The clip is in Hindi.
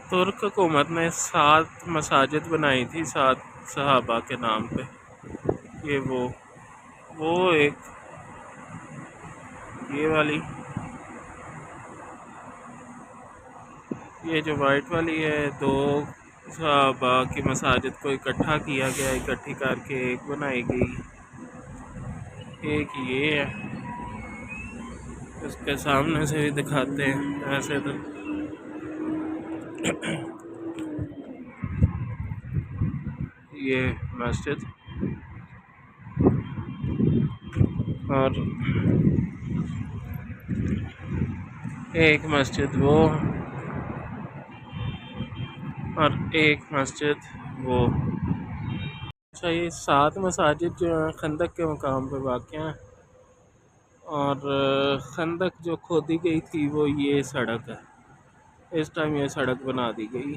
तुर्क हुकूमत ने 7 मसाजिद बनाई थी 7 सहाबा के नाम पे। ये वो एक ये वाली, ये जो वाइट वाली है, 2 सहाबा की मसाजिद को इकट्ठा किया गया, इकट्ठी करके एक बनाई गई। एक ये है, इसके सामने से भी दिखाते हैं ऐसे तो। ये मस्जिद, और एक मस्जिद वो, और एक मस्जिद वो। अच्छा, ये 7 मसाजिद जो हैं खंदक के मकाम पे वाक़ हैं, और खंदक जो खोदी गई थी वो ये सड़क है। इस टाइम ये सड़क बना दी गई।